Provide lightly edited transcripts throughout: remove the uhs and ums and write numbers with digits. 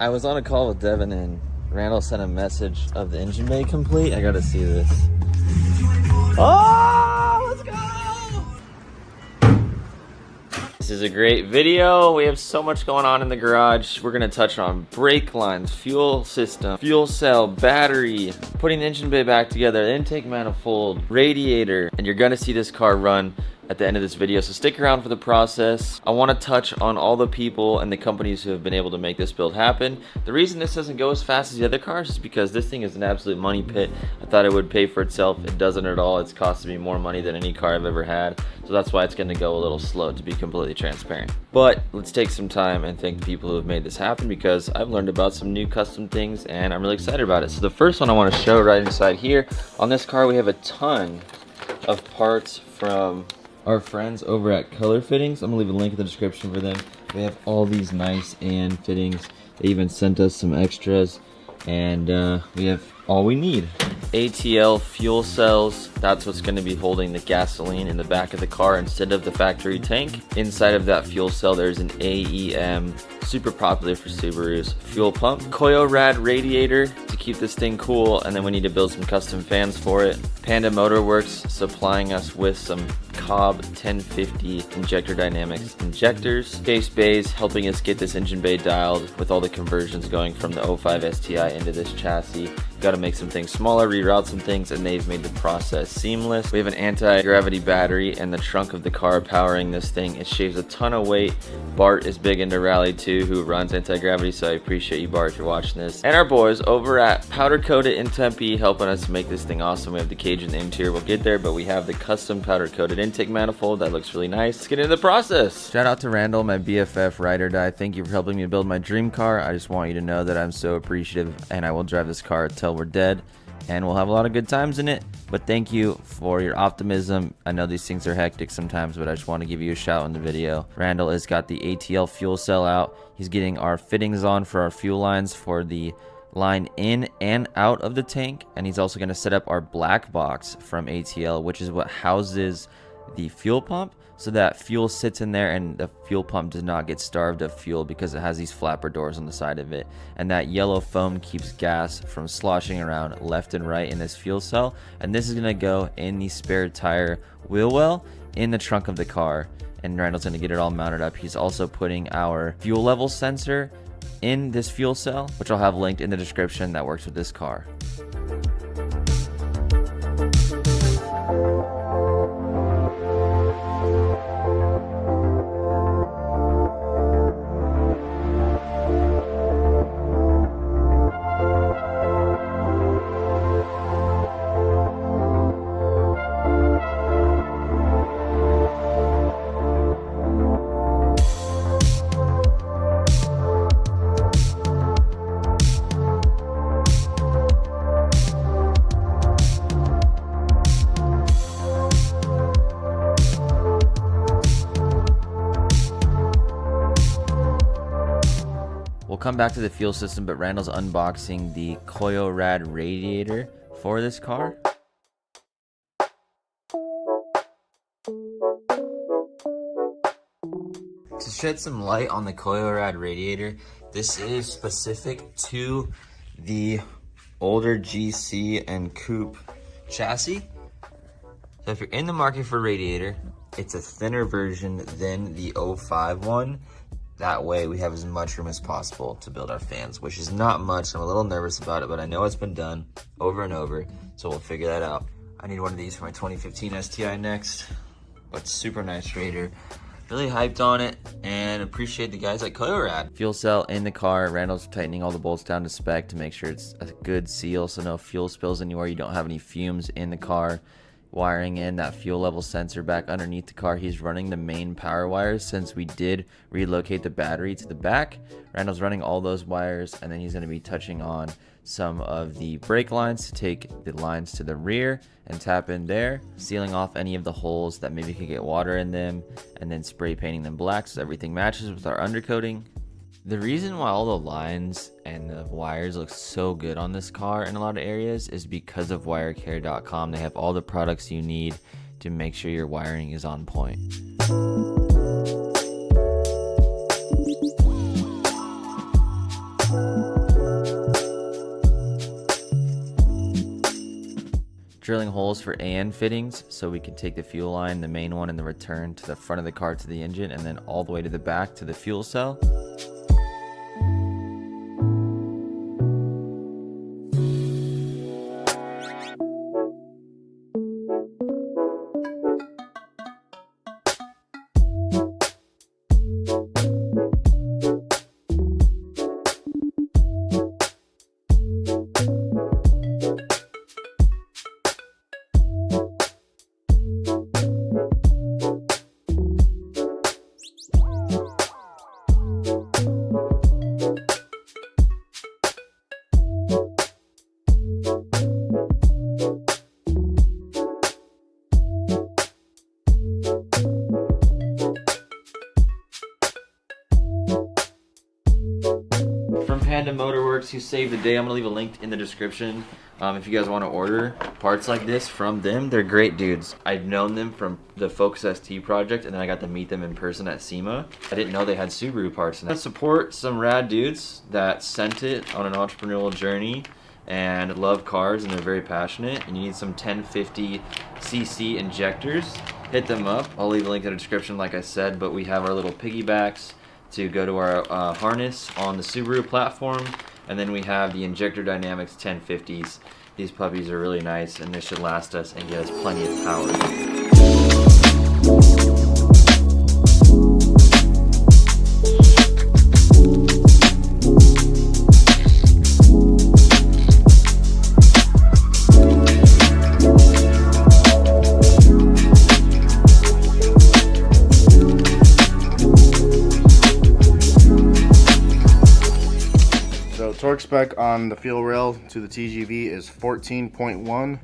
I was on a call with Devin and Randall sent a message of the engine bay complete. I gotta see this. Oh, let's go! This is a great video. We have so much going on in the garage. We're gonna touch on brake lines, fuel system, fuel cell, battery, putting the engine bay back together, the intake manifold, radiator, and you're gonna see this car run at the end of this video, so stick around for the process. I want to touch on all the people and the companies who have been able to make this build happen. The reason this doesn't go as fast as the other cars is because this thing is an absolute money pit. I thought it would pay for itself. It doesn't at all. It's costed me more money than any car I've ever had, so that's why it's going to go a little slow, to be completely transparent. But let's take some time and thank the people who have made this happen, because I've learned about some new custom things and I'm really excited about it. So the first one I want to show right inside here. On this car we have a ton of parts from our friends over at Color Fittings. I'm gonna leave a link in the description for them. They have all these nice and fittings. They even sent us some extras, and we have all we need. ATL fuel cells, that's what's going to be holding the gasoline in the back of the car instead of the factory tank. Inside of that fuel cell there's an AEM, super popular for Subarus, fuel pump. Koyo-Rad radiator to keep this thing cool, and then we need to build some custom fans for it. Panda Motorworks supplying us with some Cobb 1050 injector dynamics injectors. Case Bays helping us get this engine bay dialed with all the conversions going from the 05 STI into this chassis. Got to make some things smaller, reroute some things, and they've made the process seamless. We have an anti-gravity battery in the trunk of the car powering this thing. It shaves a ton of weight. Bart is big into Rally too, who runs anti-gravity, so I appreciate you, Bart, if you're watching this. And our boys over at Powder Coated in Tempe helping us make this thing awesome. We have the cage in the interior, we'll get there, but we have the custom powder coated intake manifold that looks really nice. Let's get into the process. Shout out to Randall, my BFF ride or die. Thank you for helping me build my dream car. I just want you to know that I'm so appreciative, and I will drive this car till we're dead, and we'll have a lot of good times in it. But thank you for your optimism. I know these things are hectic sometimes, but I just want to give you a shout in the video. Randall has got the ATL fuel cell out. He's getting our fittings on for our fuel lines for the line in and out of the tank, and he's also going to set up our black box from ATL, which is what houses the fuel pump, so that fuel sits in there and the fuel pump does not get starved of fuel because it has these flapper doors on the side of it, and that yellow foam keeps gas from sloshing around left and right in this fuel cell. And this is going to go in the spare tire wheel well in the trunk of the car, and Randall's going to get it all mounted up. He's also putting our fuel level sensor in this fuel cell, which I'll have linked in the description, that works with this car. We'll come back to the fuel system, but Randall's unboxing the Koyo-Rad radiator for this car. To shed some light on the Koyo-Rad radiator, this is specific to the older GC and Coupe chassis. So if you're in the market for a radiator, it's a thinner version than the 05 one. That way we have as much room as possible to build our fans, which is not much. I'm a little nervous about it, but I know it's been done over and over, so we'll figure that out. I need one of these for my 2015 STI next, but super nice radiator. Really hyped on it and appreciate the guys at Koyo-Rad. Fuel cell in the car. Randall's tightening all the bolts down to spec to make sure it's a good seal, so no fuel spills anywhere. You don't have any fumes in the car. Wiring in that fuel level sensor back underneath the car. He's running the main power wires since we did relocate the battery to the back. Randall's running all those wires, and then he's going to be touching on some of the brake lines to take the lines to the rear and tap in there, sealing off any of the holes that maybe could get water in them, and then spray painting them black so everything matches with our undercoating. The reason why all the lines and the wires look so good on this car in a lot of areas is because of wirecare.com. They have all the products you need to make sure your wiring is on point. Drilling holes for AN fittings so we can take the fuel line, the main one and the return, to the front of the car to the engine, and then all the way to the back to the fuel cell. Panda Motorworks, who saved the day. I'm gonna leave a link in the description if you guys want to order parts like this from them. They're great dudes. I've known them from the Focus ST project, and then I got to meet them in person at SEMA. I didn't know they had Subaru parts. And I support some rad dudes that sent it on an entrepreneurial journey and love cars, and they're very passionate. And you need some 1050cc injectors, hit them up. I'll leave a link in the description like I said, but we have our little piggybacks to go to our harness on the Subaru platform, and then we have the Injector Dynamics 1050s. These puppies are really nice, and this should last us and get us plenty of power. Torque spec on the fuel rail to the TGV is 14.1.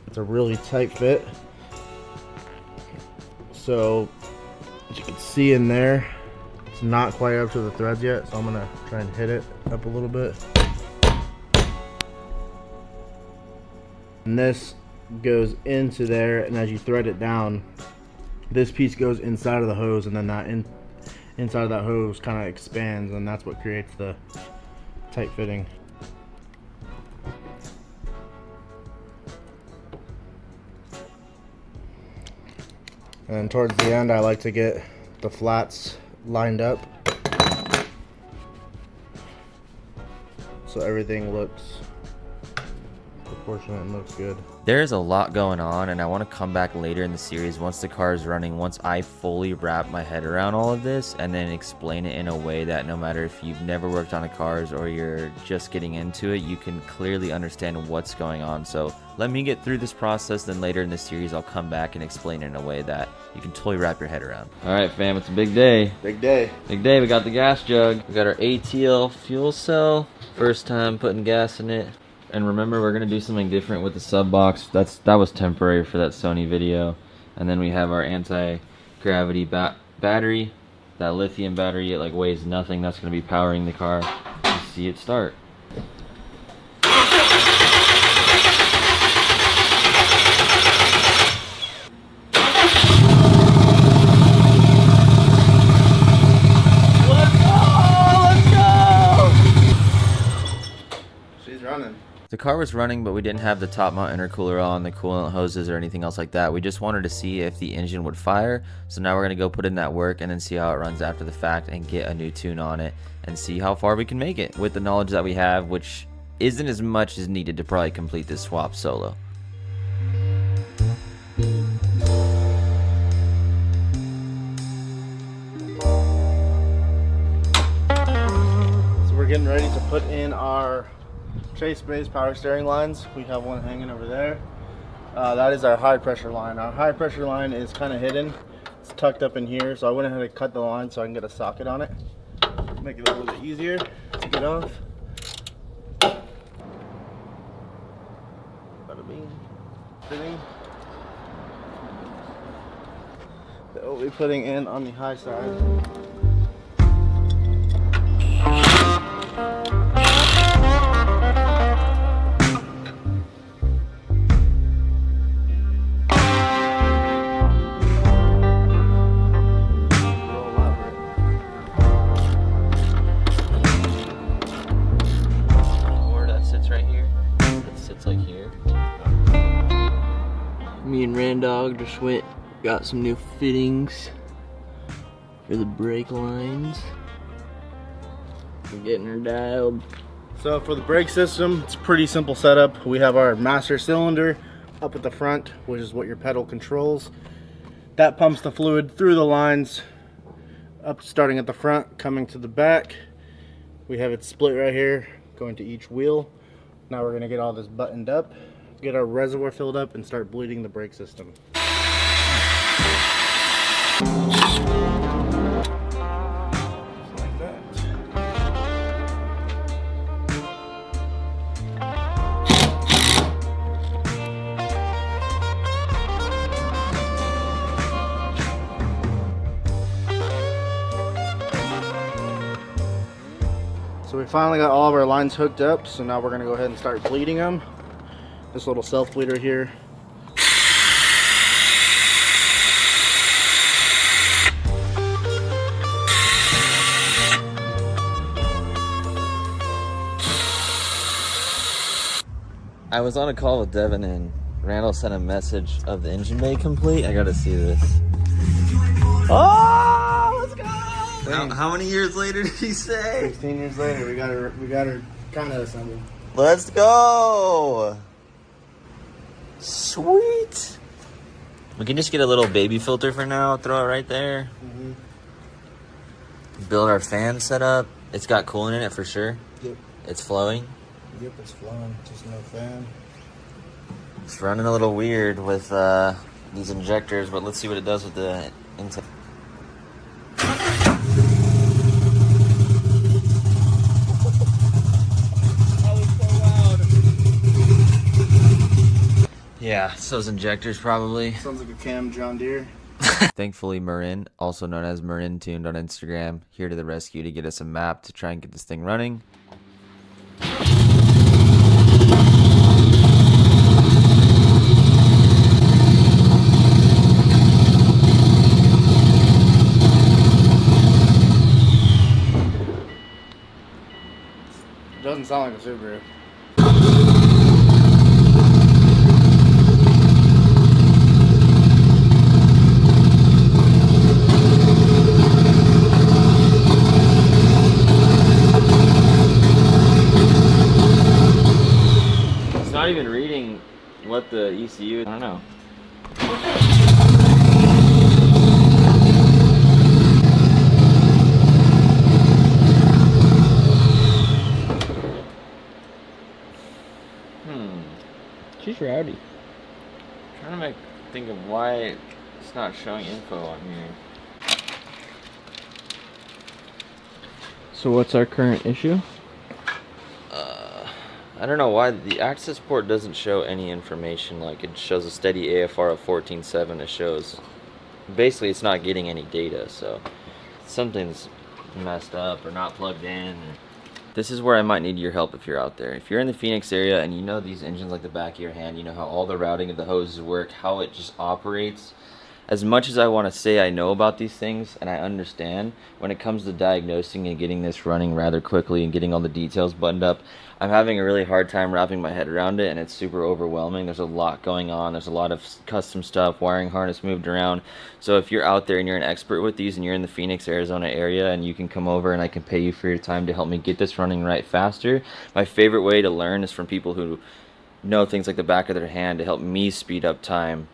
It's a really tight fit. So as you can see in there, it's not quite up to the threads yet, so I'm gonna try and hit it up a little bit. And this goes into there, and as you thread it down, this piece goes inside of the hose, and then that inside of that hose kind of expands, and that's what creates the tight fitting. And then towards the end, I like to get the flats lined up so everything looks proportionate and looks good. There's a lot going on, and I want to come back later in the series once the car is running, once I fully wrap my head around all of this, and then explain it in a way that no matter if you've never worked on a cars or you're just getting into it, you can clearly understand what's going on. So let me get through this process, then later in the series I'll come back and explain it in a way that you can totally wrap your head around. Alright fam, it's a big day. Big day. Big day. We got the gas jug, we got our ATL fuel cell, first time putting gas in it. And remember, we're gonna do something different with the sub box. That was temporary for that Sony video. And then we have our anti-gravity battery, that lithium battery. It like weighs nothing. That's gonna be powering the car. You see it start. The car was running, but we didn't have the top mount intercooler on, the coolant hoses, or anything else like that. We just wanted to see if the engine would fire. So now we're going to go put in that work and then see how it runs after the fact and get a new tune on it. and see how far we can make it with the knowledge that we have, which isn't as much as needed to probably complete this swap solo. So we're getting ready to put in our chase base power steering lines. We have one hanging over there. That is our high pressure line. Our high pressure line is kind of hidden. It's tucked up in here, so I went ahead and cut the line so I can get a socket on it. Make it a little bit easier to get off. Bada bing. Fitting. That we'll be putting in on the high side. Me and Randog just got some new fittings for the brake lines. We're getting her dialed. So for the brake system, it's a pretty simple setup. We have our master cylinder up at the front, which is what your pedal controls. That pumps the fluid through the lines, up starting at the front, coming to the back. We have it split right here, going to each wheel. Now we're gonna get all this buttoned up, get our reservoir filled up, and start bleeding the brake system. Like that. So we finally got all of our lines hooked up, so now we're gonna go ahead and start bleeding them. This little self bleeder here. I was on a call with Devin and Randall sent a message of the engine bay complete. I gotta see this. Oh, let's go! How many years later did he say? 16 years later, we got her kind of assembled. Let's go! Sweet! We can just get a little baby filter for now, throw it right there. Build our fan setup. It's got coolant in it for sure. Yep. It's flowing. Yep, it's flowing, just no fan. It's running a little weird with these injectors, but let's see what it does with the intake. Yeah, it's those injectors probably. Sounds like a cam John Deere. Thankfully, Marin, also known as Marin Tuned on Instagram, here to the rescue to get us a map to try and get this thing running. Doesn't sound like a Subaru. It's not even reading what the ECU, I don't know. She's rowdy. I'm trying to think of why it's not showing info on here. So what's our current issue? I don't know why the access port doesn't show any information. Like, it shows a steady AFR of 14.7. It shows basically it's not getting any data, so something's messed up or not plugged in. This is where I might need your help if you're out there. If you're in the Phoenix area and you know these engines like the back of your hand, you know how all the routing of the hoses work, how it just operates. as much as I want to say I know about these things and I understand, when it comes to diagnosing and getting this running rather quickly and getting all the details buttoned up, I'm having a really hard time wrapping my head around it, and it's super overwhelming. There's a lot going on. There's a lot of custom stuff, wiring harness moved around. So if you're out there and you're an expert with these and you're in the Phoenix, Arizona area, and you can come over and I can pay you for your time to help me get this running right faster. My favorite way to learn is from people who know things like the back of their hand to help me speed up time,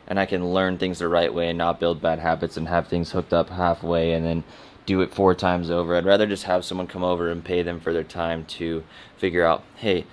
and I can learn things the right way and not build bad habits and have things hooked up halfway and then do it 4 times over. I'd rather just have someone come over and pay them for their time to figure out, hey,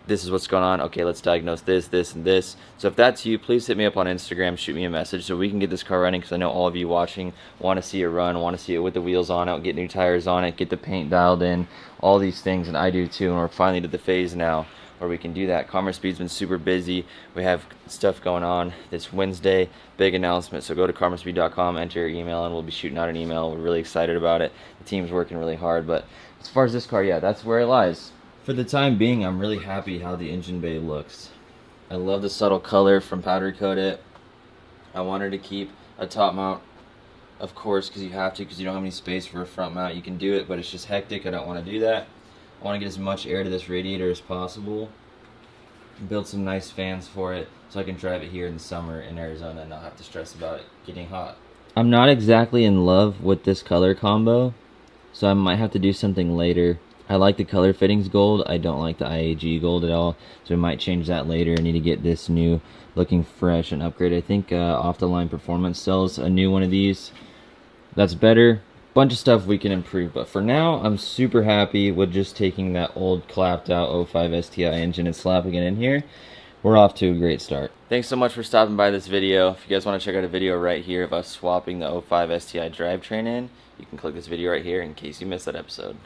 this is what's going on. Okay, let's diagnose this, this, and this. So if that's you, please hit me up on Instagram, shoot me a message so we can get this car running, because I know all of you watching want to see it run, want to see it with the wheels on it, get new tires on it, get the paint dialed in, all these things, and I do too, and we're finally to the phase now where we can do that. Commerce Speed's been super busy. We have stuff going on this Wednesday, big announcement. So go to commercespeed.com, enter your email, and we'll be shooting out an email. We're really excited about it. The team's working really hard. But as far as this car, yeah, that's where it lies. For the time being, I'm really happy how the engine bay looks. I love the subtle color from powder coat it. I wanted to keep a top mount, of course, because you have to, because you don't have any space for a front mount. You can do it, but it's just hectic. I don't want to do that. I want to get as much air to this radiator as possible, build some nice fans for it so I can drive it here in the summer in Arizona and not have to stress about it getting hot. I'm not exactly in love with this color combo, so I might have to do something later. I like the color fittings gold. I don't like the IAG gold at all, so we might change that later. I need to get this new looking fresh and upgrade. I think Off the Line Performance sells a new one of these that's better. Bunch of stuff we can improve, but for now I'm super happy with just taking that old clapped out 05 STI engine and slapping it in here. We're off to a great start. Thanks so much for stopping by this video. If you guys want to check out a video right here of us swapping the 05 STI drivetrain in, you can click this video right here in case you missed that episode.